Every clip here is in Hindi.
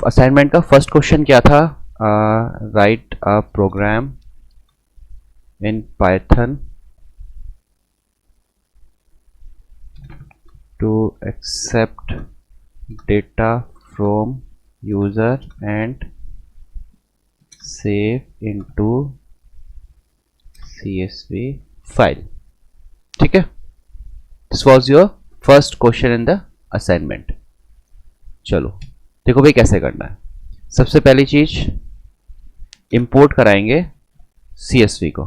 असाइनमेंट का फर्स्ट क्वेश्चन क्या था? Write a program in Python to accept data from user and save into CSV file. ठीक है, this was your first question in the assignment. चलो देखो भाई कैसे करना है। सबसे पहली चीज इंपोर्ट कराएंगे CSV को।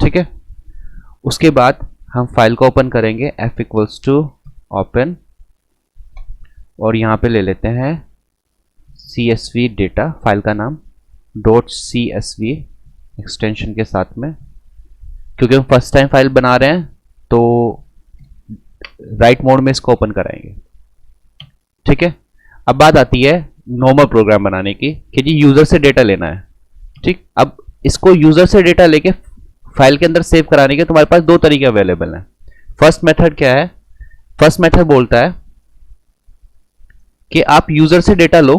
ठीक है, उसके बाद हम फाइल को ओपन करेंगे f इक्वल्स टू ओपन, और यहां पे ले लेते हैं CSV डेटा, फाइल का नाम .csv एक्सटेंशन के साथ में, क्योंकि हम फर्स्ट टाइम फाइल बना रहे हैं तो राइट मोड में इसको ओपन कराएंगे। ठीक है, अब बात आती है नॉर्मल प्रोग्राम बनाने की कि जी यूजर से डेटा लेना है। ठीक, अब इसको यूजर से डेटा लेके फाइल के अंदर सेव कराने के तुम्हारे पास दो तरीके अवेलेबल हैं। फर्स्ट मेथड क्या है? फर्स्ट मेथड बोलता है कि आप यूजर से डेटा लो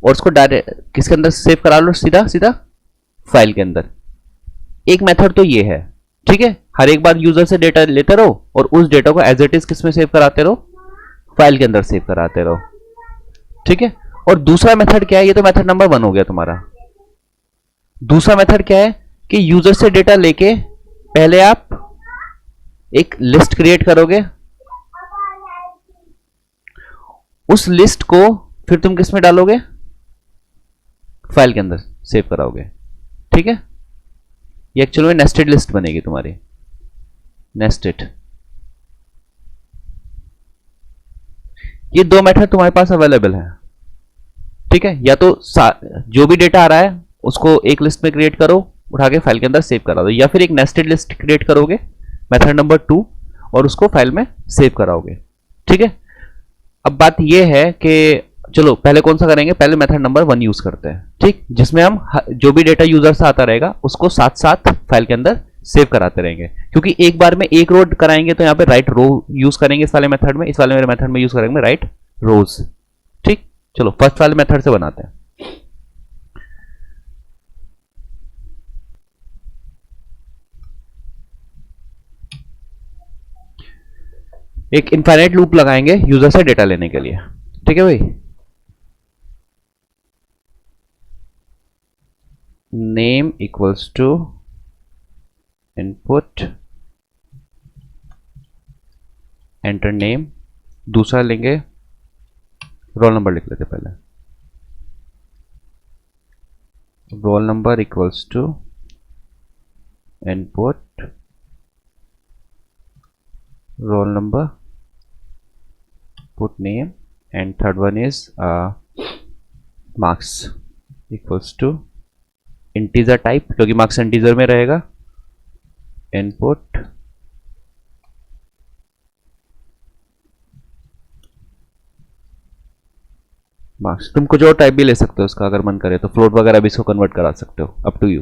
और उसको डायरेक्ट किसके अंदर सेव करा लो, सीधा सीधा फाइल के अंदर। एक मेथड तो ये है। ठीक है, हर एक बार यूजर से डेटा लेते रहो और उस डेटा को एज इट इज किसमें सेव कराते रहो, फाइल के अंदर सेव कराते रहो। ठीक है, और दूसरा मेथड क्या है? ये तो मेथड नंबर 1 हो गया तुम्हारा। दूसरा मेथड क्या है कि यूजर से डेटा लेके पहले आप एक लिस्ट क्रिएट करोगे, उस लिस्ट को फिर तुम किसमें डालोगे, फाइल के अंदर सेव कराओगे। ठीक है, ये एक्चुअली में नेस्टेड लिस्ट बनेगी तुम्हारी, नेस्टेड। ये दो मेथड तुम्हारे पास अवेलेबल है। ठीक है, या तो जो भी डेटा आ रहा है उसको एक लिस्ट में क्रिएट करो, उठा के फाइल के अंदर सेव करा दो, या फिर एक नेस्टेड लिस्ट क्रिएट करोगे मेथड नंबर 2 और उसको फाइल में सेव कराओगे। ठीक है, अब बात यह है कि चलो पहले कौन सा करेंगे, पहले मेथड नंबर 1 यूज करते हैं। ठीक, जिसमें हम जो भी डेटा यूजर से आता रहेगा उसको साथ साथ फाइल के अंदर सेव कराते रहेंगे, क्योंकि एक बार में एक रो कराएंगे तो यहाँ पे राइट रो यूज करेंगे इस वाले मेथड में, इस वाले मेरे मेथड में यूज करेंगे राइट रोज। ठीक, चलो फर्स्ट वाले मेथड से बनाते हैं। एक इनफाइनाइट लूप लगाएंगे यूजर से डेटा लेने के लिए। ठीक है भाई, name equals to input enter name, दूसरा लेंगे रोल नंबर, लिख लेते पहले roll number equals to input roll number, put name, and third one is marks equals to integer type, क्योंकि marks integer में रहेगा, input marks। तुम कुछ और टाइप भी ले सकते हो उसका, अगर मन करे तो फ्लोट वगैरह भी इसको कन्वर्ट करा सकते हो, अप टू यू।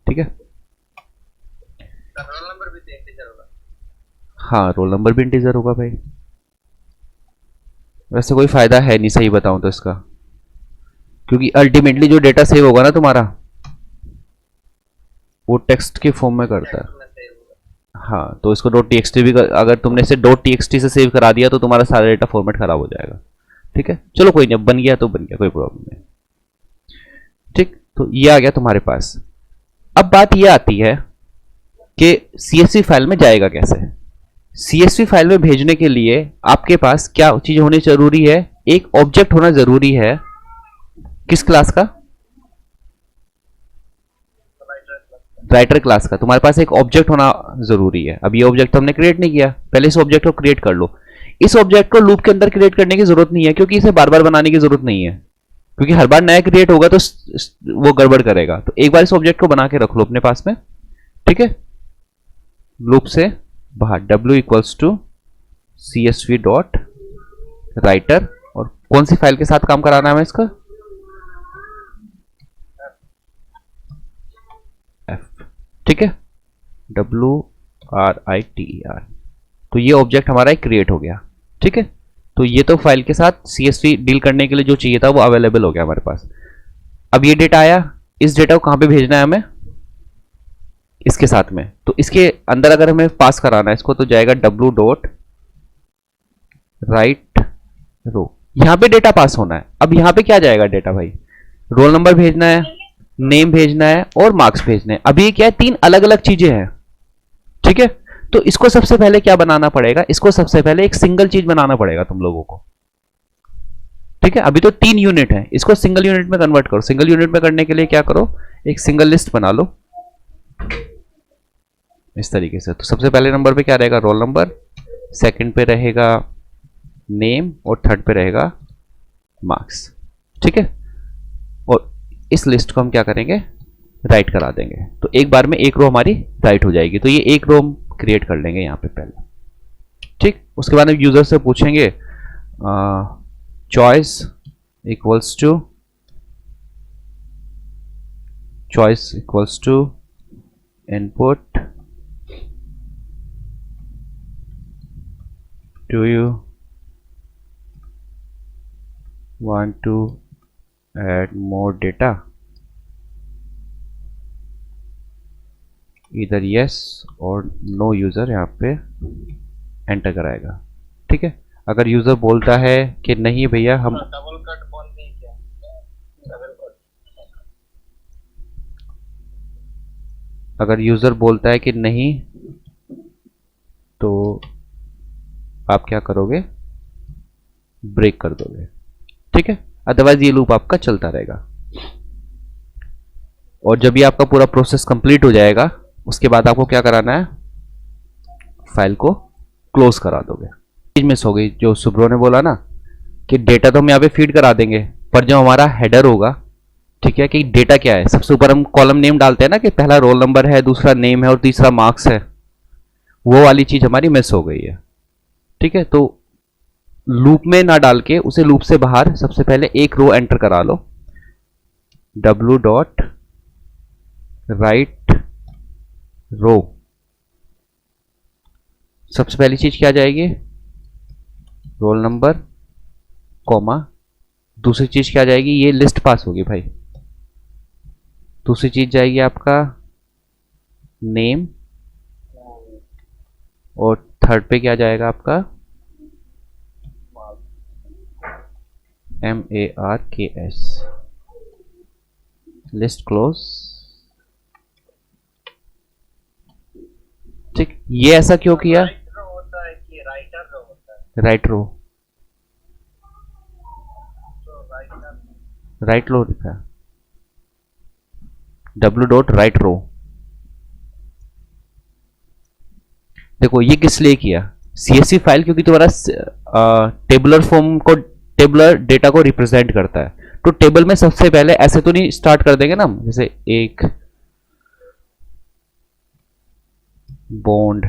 ठीक है, रोल नंबर भी इंटीजर होगा। हाँ, रोल नंबर भी इंटीजर होगा भाई। वैसे कोई फायदा है नहीं सही बताऊं तो इसका, क्योंकि अल्टीमेटली जो डेटा सेव होगा ना तुम्हारा वो टेक्स्ट के फॉर्म में करता है। हाँ, तो इसको .txt भी अगर तुमने इसे .txt से सेव करा दिया तो तुम्हारा सारा डेटा फॉर्मेट खराब हो जाएगा। ठीक है, चलो कोई नहीं, बन गया तो बन गया, कोई प्रॉब्लम नहीं। ठीक, तो ये आ गया तुम्हारे पास। अब बात ये आती है कि CSV फाइल में जाएगा कैसे। CSV फाइल में भेजने के लिए आपके पास क्या चीज होनी जरूरी है, एक ऑब्जेक्ट होना जरूरी है। किस क्लास का? राइटर क्लास का। तुम्हारे पास एक ऑब्जेक्ट होना जरूरी है। अब ये ऑब्जेक्ट हमने क्रिएट नहीं किया, पहले इस ऑब्जेक्ट को क्रिएट कर लो। इस ऑब्जेक्ट को लूप के अंदर क्रिएट करने की जरूरत नहीं है, क्योंकि इसे बार बार बनाने की जरूरत नहीं है, क्योंकि हर बार नया क्रिएट होगा तो वो गड़बड़ करेगा। तो एक बार इस ऑब्जेक्ट को बना के रख लो अपने पास में। ठीक है, लूप से बाहर w equals to CSV dot writer, और कौन सी फाइल के साथ काम कराना है हमें इसका, f। ठीक है, WRITER। तो ये ऑब्जेक्ट हमारा क्रिएट हो गया। ठीक है, तो तो ये तो फाइल के साथ CSV डील करने के लिए जो चाहिए था वो अवेलेबल हो गया हमारे पास। अब ये डेटा आया, इस डेटा को कहाँ पे भेजना है हमें, इसके साथ में। तो इसके अंदर अगर हमें पास कराना है इसको तो जाएगा w.write रो, यहां पे डेटा पास होना है। अब यहां पे क्या जाएगा डेटा भाई, रोल नंबर भेजना है, नेम भेजना है और मार्क्स भेजने हैं। अभी क्या है, 3 अलग अलग चीजें हैं, ठीक है। तो इसको सबसे पहले क्या बनाना पड़ेगा, इसको सबसे पहले एक सिंगल चीज बनाना पड़ेगा तुम लोगों को, ठीक है। अभी तो 3 यूनिट है, इसको सिंगल यूनिट में कन्वर्ट करो। सिंगल यूनिट में करने के लिए क्या करो, एक सिंगल लिस्ट बना लो इस तरीके से। तो सबसे पहले नंबर पे क्या रहेगा, रोल नंबर, सेकंड पे रहेगा नेम और थर्ड पे रहेगा मार्क्स, ठीक है। और इस लिस्ट को हम क्या करेंगे, राइट करा देंगे। तो एक बार में एक रो हमारी राइट हो जाएगी। तो ये एक रो हम क्रिएट कर लेंगे यहाँ पे पहले, ठीक। उसके बाद हम यूजर से पूछेंगे choice equals to input, do you want to add more data, either yes और no यूजर यहाँ पे एंटर कराएगा, ठीक है। अगर यूजर बोलता है कि नहीं भैया हम डबल कट बोलते हैं क्या, डबल कट, अगर यूजर बोलता है कि नहीं तो आप क्या करोगे, ब्रेक कर दोगे, ठीक है। अदरवाइज ये लूप आपका चलता रहेगा। और जब ये आपका पूरा प्रोसेस कंप्लीट हो जाएगा उसके बाद आपको क्या कराना है, फाइल को क्लोज करा दोगे। चीज मिस हो गई जो सुब्रो ने बोला ना कि डेटा तो हम यहाँ पे फीड करा देंगे, पर जो हमारा हेडर होगा, ठीक है, कि डेटा क्या है, सबसे ऊपर हम कॉलम नेम डालते हैं ना कि पहला रोल नंबर है, दूसरा नेम है और तीसरा मार्क्स है, वो वाली चीज हमारी मिस हो गई है, ठीक है। तो लूप में ना डाल के उसे लूप से बाहर सबसे पहले एक रो एंटर करा लो, w.write रो। सबसे पहली चीज क्या जाएगी, रोल नंबर कॉमा, दूसरी चीज क्या जाएगी, ये लिस्ट पास होगी भाई, दूसरी चीज जाएगी आपका नेम और थर्ड पे क्या जाएगा आपका MARKS, लिस्ट क्लोज, ठीक। ये ऐसा क्यों किया, राइट रो होता है कि राइटर रो होता है, राइट रो, तो राइटर राइट रो लिखा है, w.write रो। देखो ये किस लिए किया, CSV फाइल क्योंकि तुम्हारा टेबुलर फॉर्म को, टेबुलर डेटा को रिप्रेजेंट करता है। तो टेबल में सबसे पहले ऐसे तो नहीं स्टार्ट कर देंगे ना, जैसे एक बॉन्ड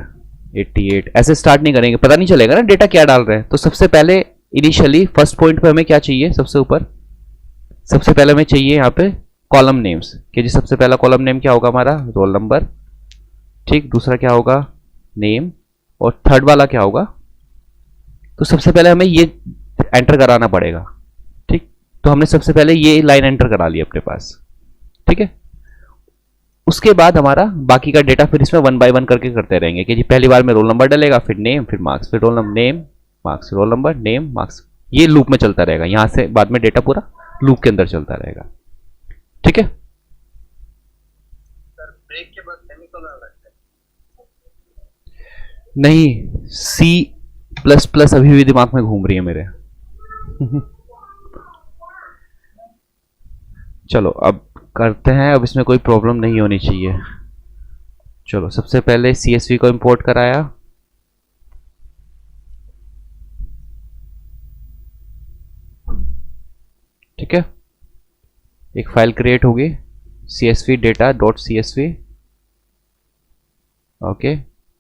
88 ऐसे स्टार्ट नहीं करेंगे, पता नहीं चलेगा ना डेटा क्या डाल रहे हैं। तो सबसे पहले इनिशियली फर्स्ट पॉइंट पे हमें क्या चाहिए, सबसे ऊपर सबसे पहले हमें चाहिए यहाँ पे कॉलम नेम्स, कि जी सबसे पहला कॉलम नेम क्या होगा हमारा, रोल नंबर, ठीक। दूसरा क्या होगा, नेम, और थर्ड वाला क्या होगा, तो सबसे पहले हमें ये एंटर कराना पड़ेगा, ठीक। तो हमने सबसे पहले ये लाइन एंटर करा ली अपने पास, ठीक है। उसके बाद हमारा बाकी का डेटा फिर इसमें 1 बाय 1 करके करते रहेंगे कि जी पहली बार में रोल नंबर डलेगा, फिर नेम, फिर मार्क्स, फिर roll number, name, marks, roll number, name, marks. ये लूप में चलता रहेगा, यहां से बाद में डेटा पूरा लूप के अंदर चलता रहेगा, ठीक है। सर ब्रेक के बाद सेमीकोलन लगता है, नहीं, C++ अभी भी दिमाग में घूम रही है मेरे। चलो अब करते हैं, अब इसमें कोई प्रॉब्लम नहीं होनी चाहिए। चलो सबसे पहले CSV को इंपोर्ट कराया, ठीक है। एक फाइल क्रिएट होगी CSV data.csv, ओके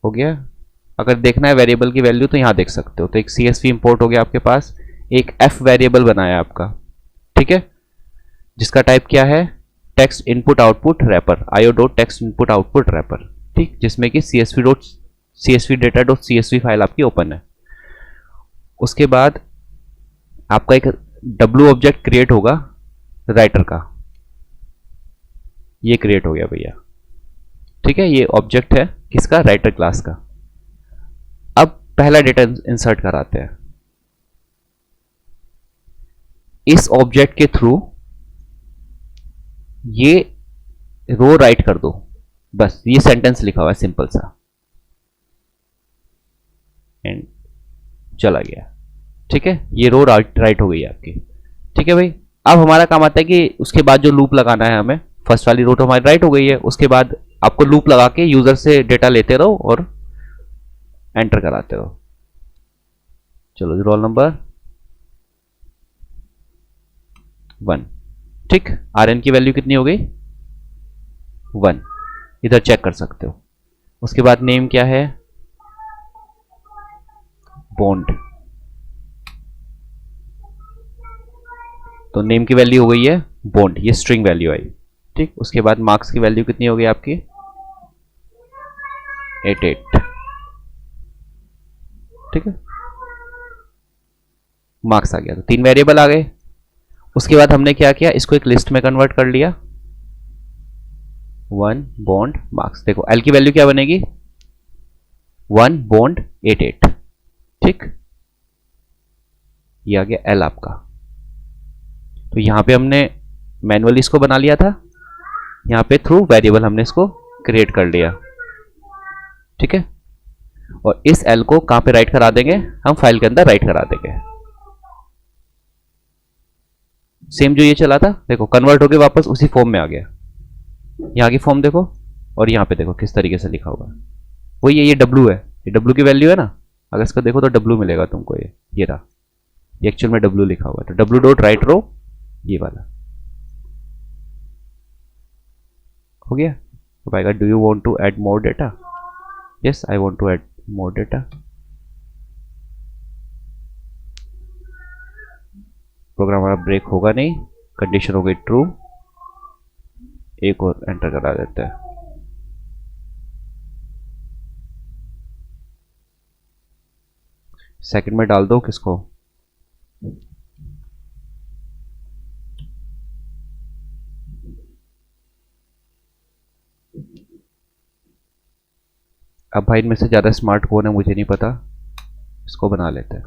हो गया। अगर देखना है वेरिएबल की वैल्यू तो यहां देख सकते हो। तो एक CSV इंपोर्ट हो गया आपके पास, एक f वेरिएबल बनाया आपका, ठीक है, जिसका टाइप क्या है, text input output wrapper, io.text input output wrapper, ठीक, जिसमें कि csv data.csv फाइल आपकी ओपन है। उसके बाद आपका एक W ऑब्जेक्ट क्रिएट होगा राइटर का, ये क्रिएट हो गया भैया, ठीक है। ये ऑब्जेक्ट है किसका, राइटर क्लास का। अब पहला डेटा इंसर्ट कराते हैं। इस ऑब्जेक्ट के थ्रू ये रो राइट कर दो, बस ये सेंटेंस लिखा हुआ है सिंपल सा, एंड चला गया, ठीक है। ये रो राइट हो गई है आपकी, ठीक है भाई। अब हमारा काम आता है कि उसके बाद जो लूप लगाना है हमें, फर्स्ट वाली रो तो हमारी राइट हो गई है, उसके बाद आपको लूप लगा के यूजर से डेटा लेते रहो और एंटर कराते रहो। चलो रोल नंबर 1, ठीक। RN की वैल्यू कितनी हो गई, 1, इधर चेक कर सकते हो। उसके बाद नेम क्या है, बॉन्ड, तो नेम की वैल्यू हो गई है बॉन्ड, ये स्ट्रिंग वैल्यू आई, ठीक। उसके बाद मार्क्स की वैल्यू कितनी हो गई आपकी, 88, ठीक है। मार्क्स आ गया, तो 3 वेरिएबल आ गए। उसके बाद हमने क्या किया, इसको एक लिस्ट में कन्वर्ट कर लिया, 1 बॉन्ड मार्क्स। देखो एल की वैल्यू क्या बनेगी, 1 बॉन्ड 88, ठीक। ये आ गया एल आपका। तो यहां पे हमने मैनुअली इसको बना लिया था, यहां पे थ्रू वेरिएबल हमने इसको क्रिएट कर लिया, ठीक है। और इस एल को कहां पे राइट करा देंगे, हम फाइल के अंदर राइट करा देंगे। सेम जो ये चला था, देखो कन्वर्ट होके वापस उसी फॉर्म में आ गया। यहाँ की फॉर्म देखो और यहाँ पे देखो किस तरीके से लिखा हुआ है, वही ये W है, ये W की वैल्यू है ना, अगर इसका देखो तो W मिलेगा तुमको, ये रहा, ये एक्चुअल में W लिखा हुआ है। तो W डॉट राइट रो ये वाला हो गया। तो पाएगा do you want to add more data, yes I want to add more data. Program हमारा ब्रेक होगा नहीं, कंडीशन हो गई ट्रू, एक और एंटर करा देते हैं। सेकंड में डाल दो किसको, अब भाई इनमें से ज्यादा स्मार्ट कौन है मुझे नहीं पता, इसको बना लेते हैं,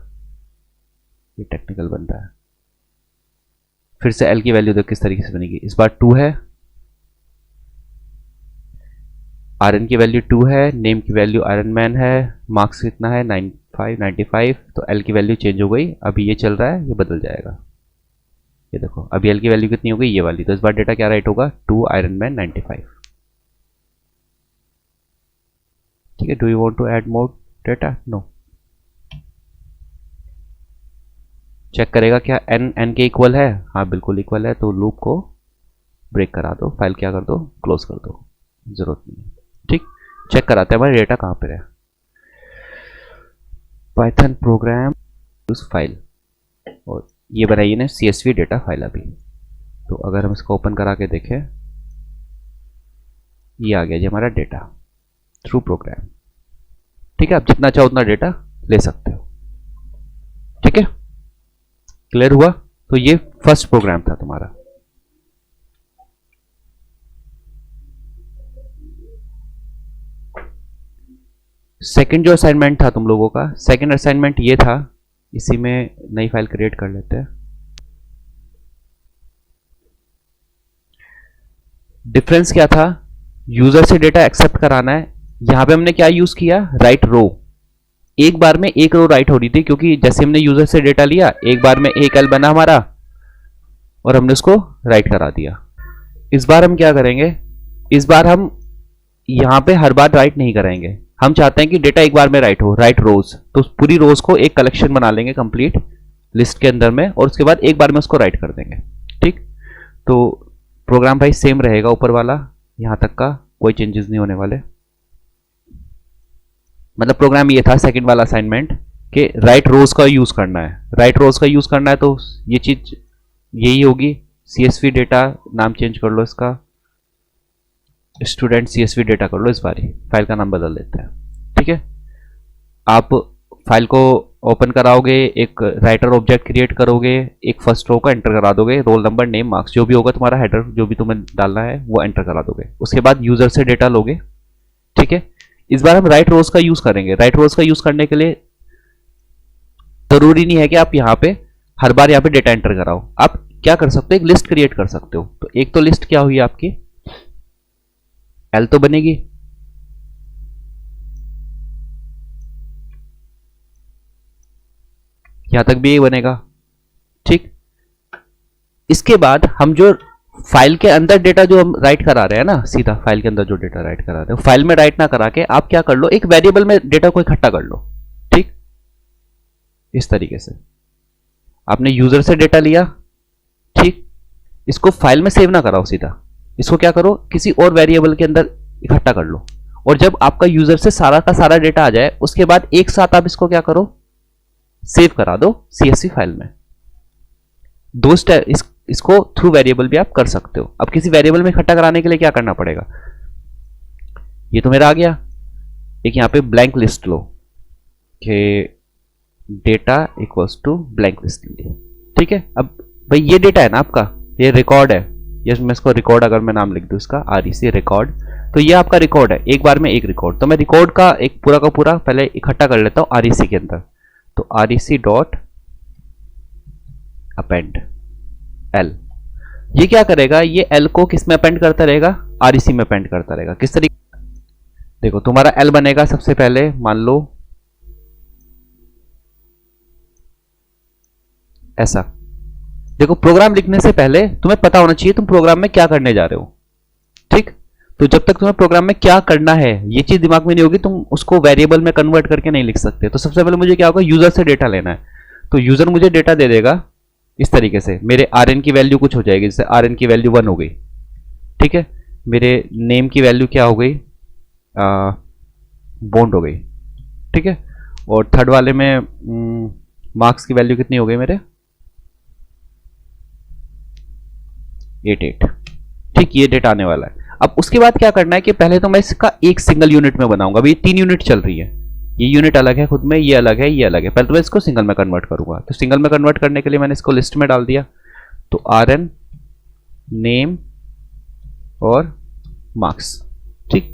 ये टेक्निकल बनता है। फिर से एल की वैल्यू देख किस तरीके से बनेगी, इस बार 2 है, RN की वैल्यू 2 है, नेम की वैल्यू आयरन मैन है, मार्क्स कितना है 95, तो एल की वैल्यू चेंज हो गई। अभी ये चल रहा है, ये बदल जाएगा, ये देखो अभी एल की वैल्यू कितनी हो गई, ये वाली। तो इस बार डेटा क्या राइट होगा, 2 आयरन मैन 95, ठीक है। Do you want to add more data, no. Check करेगा क्या n के इक्वल है, हाँ बिल्कुल इक्वल है, तो लूप को ब्रेक करा दो, फाइल क्या कर दो, क्लोज कर दो, जरूरत नहीं है, ठीक। चेक कराते हैं हमारा डेटा कहाँ पे है, पाइथन प्रोग्राम यूज फाइल, और ये बनाई ने CSV डेटा फाइल अभी। तो अगर हम इसको ओपन करा के देखें, ये आ गया जी हमारा डेटा थ्रू प्रोग्राम, ठीक है। आप जितना चाहो उतना डेटा ले सकते हो, ठीक है। क्लियर हुआ, तो ये फर्स्ट प्रोग्राम था तुम्हारा। सेकंड जो असाइनमेंट था तुम लोगों का, सेकंड असाइनमेंट ये था, इसी में नई फाइल क्रिएट कर लेते हैं। डिफरेंस क्या था, यूजर से डेटा एक्सेप्ट कराना है। यहां पे हमने क्या यूज किया, राइट रो, एक बार में एक रो राइट हो रही थी, क्योंकि जैसे हमने यूजर से डेटा लिया एक बार में एक एल बना हमारा और हमने उसको राइट करा दिया। इस बार हम क्या करेंगे, इस बार हम यहां पे हर बार राइट नहीं कराएंगे, हम चाहते हैं कि डेटा एक बार में राइट हो, राइट रोज। तो पूरी रोज को एक कलेक्शन बना लेंगे कंप्लीट लिस्ट के अंदर में, और उसके बाद एक बार में उसको राइट कर देंगे, ठीक। तो प्रोग्राम भाई सेम रहेगा, ऊपर वाला यहां तक का कोई चेंजेस नहीं होने वाले। मतलब प्रोग्राम ये था सेकंड वाला असाइनमेंट कि राइट रोज का यूज करना है, राइट रोज का यूज करना है, तो ये चीज यही होगी। CSV डेटा नाम चेंज कर लो, इसका स्टूडेंट CSV डेटा कर लो, इस बार ही फाइल का नाम बदल देते हैं, ठीक है। आप फाइल को ओपन कराओगे, एक राइटर ऑब्जेक्ट क्रिएट करोगे, एक फर्स्ट रो को एंटर करा दोगे, रोल नंबर, नेम, मार्क्स, जो भी होगा तुम्हारा हेडर जो भी तुम्हें डालना है वो एंटर करा दोगे। उसके बाद यूजर से डेटा लोगे। ठीक है, इस बार हम राइट रोज का यूज करेंगे। राइट रोज का यूज करने के लिए जरूरी नहीं है कि आप यहाँ पे हर बार यहाँ पे डेटा एंटर कराओ। आप क्या कर सकते हो, एक लिस्ट क्रिएट कर सकते हो। तो एक तो लिस्ट क्या हुई आपकी, एल तो बनेगी, यहां तक भी ये बनेगा। ठीक, इसके बाद हम जो फाइल के अंदर डेटा जो हम राइट करा रहे हैं ना, सीधा फाइल के अंदर जो डेटा राइट करा रहे हो, फाइल में राइट ना करा के आप क्या कर लो, एक वेरिएबल में डेटा को इकट्ठा कर लो। ठीक, इस तरीके से आपने यूजर से डेटा लिया। ठीक, इसको फाइल में सेव ना कराओ, सीधा इसको क्या करो, किसी और वेरिएबल के अंदर इकट्ठा कर लो। और जब आपका यूजर से सारा का सारा डेटा आ जाए, उसके बाद एक साथ आप इसको क्या करो, सेव करा दो CSV फाइल में। दो स्टेप, इसको थ्रू वेरिएबल भी आप कर सकते हो। अब किसी वेरिएबल में इकट्ठा कराने के लिए क्या करना पड़ेगा, ये तो मेरा आ गया, एक यहां पे ब्लैंक लिस्ट लो कि data equals to blank list. ठीक है, अब भाई ये डेटा है ना आपका, ये रिकॉर्ड है, ये मैं इसको रिकॉर्ड अगर मैं नाम लिख दूं इसका REC रिकॉर्ड, तो ये आपका रिकॉर्ड है, एक बार में एक रिकॉर्ड। तो मैं रिकॉर्ड का एक पूरा का पूरा पहले इकट्ठा कर लेता हूं REC के अंदर। तो REC डॉट अपेंड L, ये क्या करेगा, ये L को किस में अपेंड करता रहेगा, REC में अपेंड करता रहेगा। किस तरीके, देखो तुम्हारा L बनेगा सबसे पहले, मान लो ऐसा। देखो प्रोग्राम लिखने से पहले तुम्हें पता होना चाहिए तुम प्रोग्राम में क्या करने जा रहे हो। ठीक, तो जब तक तुम्हें प्रोग्राम में क्या करना है ये चीज दिमाग में नहीं होगी, तुम उसको वेरिएबल में कन्वर्ट करके नहीं लिख सकते। तो सबसे पहले मुझे क्या होगा, यूजर से डेटा लेना है। तो यूजर मुझे डेटा दे देगा इस तरीके से, मेरे RN की वैल्यू कुछ हो जाएगी, जैसे RN की वैल्यू 1 हो गई। ठीक है, मेरे नेम की वैल्यू क्या हो गई, बॉन्ड हो गई। ठीक है, और थर्ड वाले में मार्क्स की वैल्यू कितनी हो गई मेरे, 88। ठीक, ये डेटा आने वाला है। अब उसके बाद क्या करना है कि पहले तो मैं इसका एक सिंगल यूनिट में बनाऊंगा। अभी 3 यूनिट चल रही है, ये यूनिट अलग है खुद में, ये अलग है, ये अलग है। पहले तो मैं इसको सिंगल में कन्वर्ट करूंगा। तो सिंगल में कन्वर्ट करने के लिए मैंने इसको लिस्ट में डाल दिया। तो RN नेम और मार्क्स। ठीक,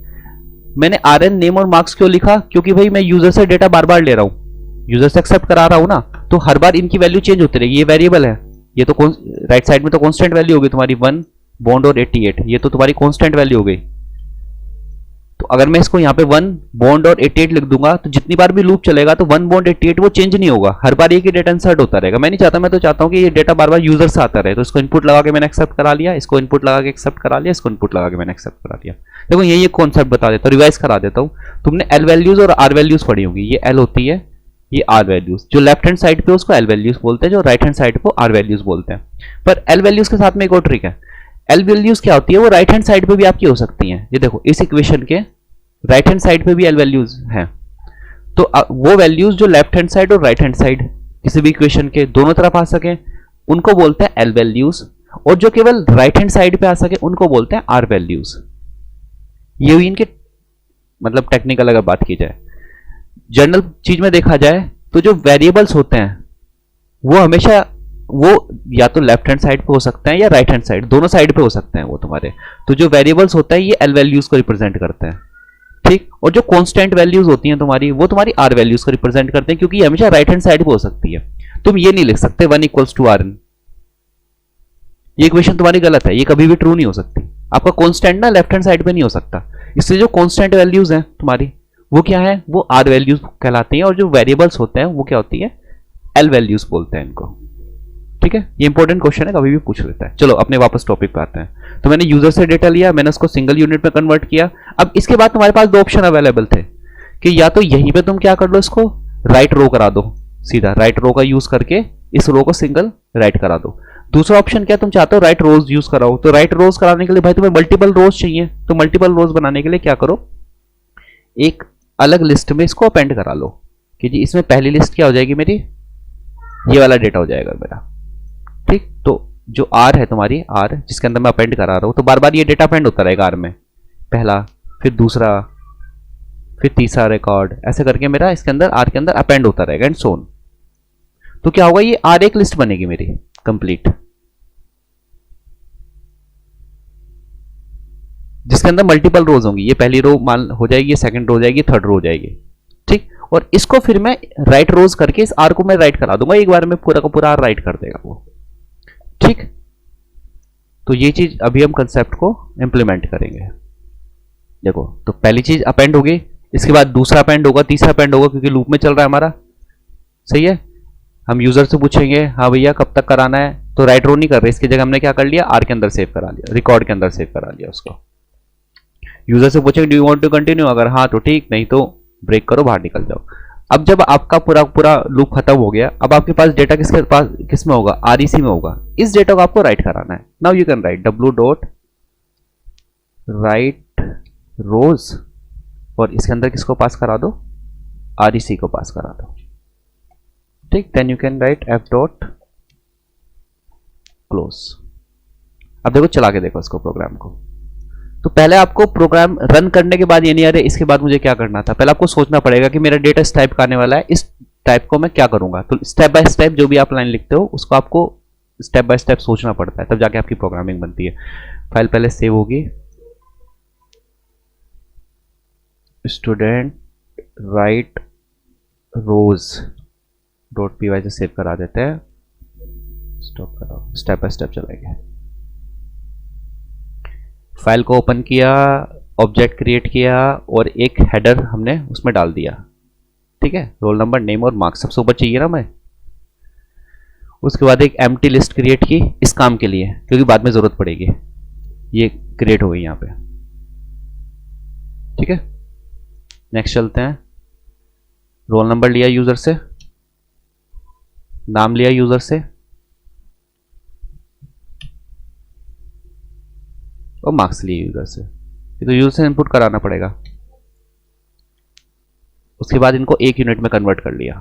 मैंने RN नेम और मार्क्स क्यों लिखा, क्योंकि भाई मैं यूजर से डेटा बार बार ले रहा हूं, यूजर से एक्सेप्ट करा रहा हूं ना, तो हर बार इनकी वैल्यू चेंज होती रहेगी। ये वेरिएबल है, ये तो राइट साइड में तो कांस्टेंट वैल्यू होगी तुम्हारी 1 बॉन्ड और 88, ये तो तुम्हारी कांस्टेंट वैल्यू हो गई। तो अगर मैं इसको यहाँ पे 1 बॉन्ड और 88 लिख दूंगा, तो जितनी बार भी लूप चलेगा तो 1 बॉन्ड 88 वो चेंज नहीं होगा, हर बार एक ही डेटा इंसर्ट होता रहेगा। मैं नहीं चाहता, मैं तो चाहता हूँ कि ये डेटा बार बार यूजर से आता रहे। तो इसको इनपुट लगा के मैंने एक्सेप्ट करा लिया, इसको इनपुट लगा के एक्सेप्ट करा लिया, इसको इनपुट लगा के मैंने एक्सेप्ट करा लिया। देखो यही एक कॉन्सेप्ट बता देता हूँ, रिवाइज करा देता हूँ। तुमने L वैल्यूज और R वैल्यूज पढ़ी होगी, ये L होती है, ये R वैल्यूज। जो लेफ्ट हैंड साइड पे उसको L वैल्यूज बोलते हैं, जो राइट हैंड साइड को R वैल्यूज बोलते हैं। पर L वैल्यूज के साथ में एक और ट्रिक है। L वैल्यूज क्या होती है, वो राइट हैंड साइड पे भी आपकी हो सकती हैं। ये देखो इस इक्वेशन के राइट हैंड साइड पे भी L वैल्यूज हैं। तो वो वैल्यूज जो लेफ्ट हैंड साइड और राइट हैंड साइड किसी भी इक्वेशन के दोनों तरफ आ सके उनको बोलते हैं L वैल्यूज, और जो केवल राइट हैंड साइड पे आ सके उनको बोलते हैं R वैल्यूज। ये हुई इनके मतलब टेक्निकल अगर बात की जाए। जनरल चीज में देखा जाए तो जो वेरिएबल्स होते हैं वो हमेशा वो या तो लेफ्ट हैंड साइड पे हो सकते हैं या राइट हैंड साइड, दोनों साइड पे हो सकते हैं वो तुम्हारे। तो जो वेरिएबल्स होता है ये L वैल्यूज को रिप्रेजेंट करते हैं। ठीक, और जो कांस्टेंट वैल्यूज होती हैं तुम्हारी वो तुम्हारी R वैल्यूज को रिप्रेजेंट करते हैं, क्योंकि ये हमेशा राइट हैंड साइड पे हो सकती है। तुम ये नहीं लिख सकते 1 इक्वल्स टू RN, ये इक्वेशन तुम्हारी गलत है, ये कभी भी ट्रू नहीं हो सकती। आपका कांस्टेंट ना लेफ्ट हैंड साइड पे नहीं हो सकता। इसलिए जो कांस्टेंट वैल्यूज हैं तुम्हारी वो क्या है, वो R वैल्यूज कहलाती हैं, और जो वेरिएबल्स होते हैं वो क्या होती है, L वैल्यूज बोलते हैं इनको। ठीक है, ये इंपॉर्टेंट क्वेश्चन है, कभी भी पूछ लेता है। चलो अपने वापस टॉपिक पे आते हैं। तो मैंने यूजर से डेटा लिया, मैंने उसको सिंगल यूनिट में कन्वर्ट किया। अब इसके बाद तुम्हारे पास 2 ऑप्शन अवेलेबल थे कि या तो यहीं पे तुम क्या कर लो, इसको राइट रो करा दो, सीधा राइट रो का यूज करके इस रो को सिंगल राइट करा दो। दूसरा ऑप्शन क्या, तुम चाहते हो राइट रोज यूज कराओ। तो राइट रोज कराने के लिए भाई तुम्हें मल्टीपल रोज चाहिए, तो मल्टीपल रोज बनाने के लिए क्या करो, एक अलग लिस्ट में इसको अपेंड करा लो कि जी इसमें पहली लिस्ट क्या हो जाएगी मेरी, ये वाला डेटा हो जाएगा मेरा। ठीक, तो जो R है तुम्हारी, R जिसके अंदर मैं अपेंड करा रहा हूं, तो बार बार ये डेटा अपेंड होता रहेगा R में, पहला फिर दूसरा फिर तीसरा रिकॉर्ड, ऐसे करके मेरा इसके अंदर R के अंदर अपेंड होता रहेगा एंड सो ऑन। तो क्या होगा, ये आर एक लिस्ट बनेगी मेरी कंप्लीट, जिसके अंदर मल्टीपल रोज होंगी। ये पहली रो मान हो जाएगी, ये सेकंड रो हो जाएगी, थर्ड रो हो जाएगी, ठीक। और इसको फिर मैं राइट रोज करके इस आर को मैं राइट करा दूंगा, एक बार में पूरा का पूरा आर राइट कर देगा वो, ठीक। तो ये चीज अभी हम कंसेप्ट को इंप्लीमेंट करेंगे। देखो, तो पहली चीज अपेंड होगी, इसके बाद दूसरा अपेंड होगा, तीसरा अपेंड होगा, क्योंकि लूप में चल रहा है हमारा, सही है। हम यूजर से पूछेंगे, हाँ भैया कब तक कराना है, तो राइट रो नहीं कर रहे, इसकी जगह हमने क्या कर लिया, आर के अंदर सेव करा लिया, रिकॉर्ड के अंदर सेव करा लिया उसको। यूजर से पूछेंगे do you want to continue, अगर हाँ तो ठीक, नहीं तो ब्रेक करो, बाहर निकल जाओ। अब जब आपका पूरा पूरा लूप खत्म हो गया, अब आपके पास डेटा किसके पास, किस में होगा, आरईसी में होगा। इस डेटा को आपको राइट कराना है। Now you can write W dot write rows, और इसके अंदर किसको पास करा दो, आरईसी को पास करा दो, ठीक। Then you can write f dot close. अब देखो, चला के देखो इसको, प्रोग्राम को। तो पहले आपको प्रोग्राम रन करने के बाद ये नहीं आ रहा इसके बाद मुझे क्या करना था, पहले आपको सोचना पड़ेगा कि मेरा डेटा इस टाइप का आने वाला है, इस टाइप को मैं क्या करूंगा। तो स्टेप बाय स्टेप जो भी आप लाइन लिखते हो उसको आपको स्टेप बाय स्टेप सोचना पड़ता है, तब जाके आपकी प्रोग्रामिंग बनती है। फाइल पहले सेव होगी, स्टूडेंट राइट रोज डॉट पी वाई से सेव करा देते हैं, स्टॉप कराओ, स्टेप बाय स्टेप चलेंगे। फाइल को ओपन किया, ऑब्जेक्ट क्रिएट किया, और एक हेडर हमने उसमें डाल दिया, ठीक है। रोल नंबर, नेम और मार्क्स सबसे ऊपर चाहिए ना मैं। उसके बाद एक एम्प्टी लिस्ट क्रिएट की इस काम के लिए, क्योंकि बाद में जरूरत पड़ेगी। ये क्रिएट हो गई यहाँ पे, ठीक है। नेक्स्ट चलते हैं। रोल नंबर लिया यूजर से, नाम लिया यूजर से, और मार्क्स लिए यूजर से। ये तो यूजर से इनपुट कराना पड़ेगा। उसके बाद इनको एक यूनिट में कन्वर्ट कर लिया,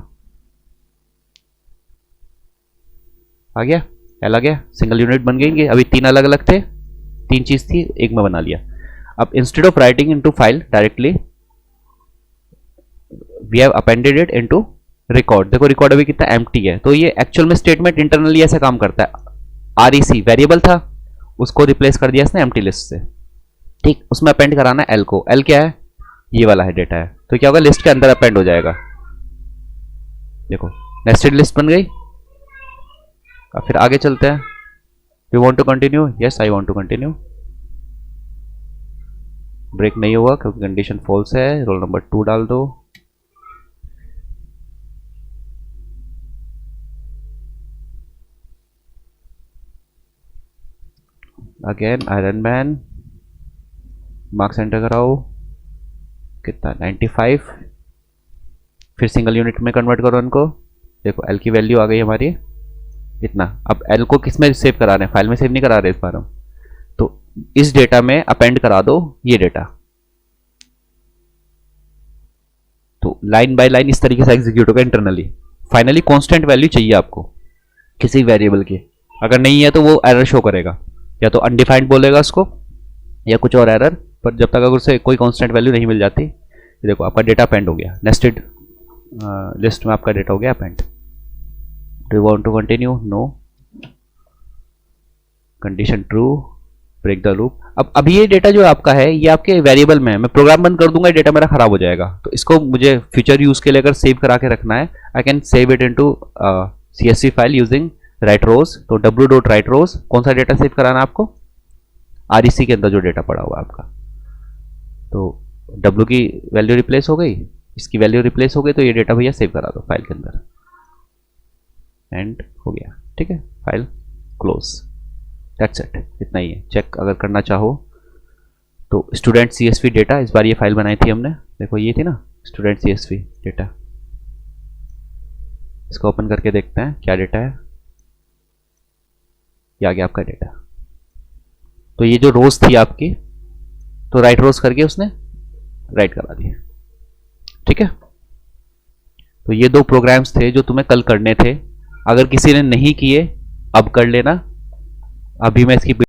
आ गया, एल आ गया, सिंगल यूनिट बन गई। अभी तीन अलग अलग थे, तीन चीज थी, एक में बना लिया। अब instead of writing into file directly, we have appended it into record. देखो रिकॉर्ड अभी कितना एम्प्टी है, तो ये एक्चुअल में स्टेटमेंट इंटरनली ऐसा काम करता है। आरईसी वेरिएबल था, उसको रिप्लेस कर दिया इसने एम्प्टी लिस्ट से, ठीक। उसमें अपेंड कराना है एल को। एल क्या है, ये वाला है डेटा है, तो क्या होगा, लिस्ट के अंदर अपेंड हो जाएगा। देखो नेस्टेड लिस्ट बन गई। अब फिर आगे चलते हैं। You want to continue, yes I want to continue. Break नहीं होगा क्योंकि कंडीशन फॉल्स है। रोल नंबर 2 डाल दो, again iron man, marks enter कराओ, कितना 95। फिर सिंगल यूनिट में कन्वर्ट करो इनको। देखो एल की वैल्यू आ गई हमारी इतना। अब एल को किस में सेव करा रहे हैं, फाइल में सेव नहीं करा रहे इस बार हम, तो इस डेटा में अपेंड करा दो ये डेटा। तो लाइन बाय लाइन इस तरीके से एग्जीक्यूट होगा इंटरनली। फाइनली कांस्टेंट वैल्यू चाहिए आपको किसी वेरिएबल की, अगर नहीं है तो वो एरर शो करेगा, या तो अनडिफाइंड बोलेगा उसको या कुछ और एरर। पर जब तक अगर उसे कोई कांस्टेंट वैल्यू नहीं मिल जाती, ये देखो आपका डेटा अपेंड हो गया, नेस्टेड लिस्ट में आपका डेटा हो गया append. Do you want to continue, no, condition true, break the loop. अब अभी ये डेटा जो आपका है ये आपके वेरिएबल में है, मैं प्रोग्राम बंद कर दूंगा, डेटा मेरा खराब हो जाएगा। तो इसको मुझे फ्यूचर यूज के लिए अगर सेव करा के रखना है, I can save it into CSV file using write rows. तो डब्ल्यू डॉट राइट रोज, कौन सा डेटा सेव कराना है आपको, REC के अंदर जो डेटा पड़ा हुआ है आपका। तो W की वैल्यू रिप्लेस हो गई, इसकी वैल्यू रिप्लेस हो गई, तो ये डेटा भैया सेव करा दो फाइल के अंदर। एंड हो गया, ठीक है, फाइल क्लोज, दैट्स इट, इतना ही है। चेक अगर करना चाहो तो स्टूडेंट CSV डेटा, इस बार ये फाइल बनाई थी हमने, देखो ये थी ना स्टूडेंट CSV डेटा। इसको ओपन करके देखते हैं क्या डेटा है। ये आ गया आपका डेटा। तो ये जो रोज थी आपकी, तो राइट रोज करके उसने राइट करा दिया, ठीक है। तो ये दो प्रोग्राम्स थे जो तुम्हें कल करने थे, अगर किसी ने नहीं किए अब कर लेना। अभी मैं इसकी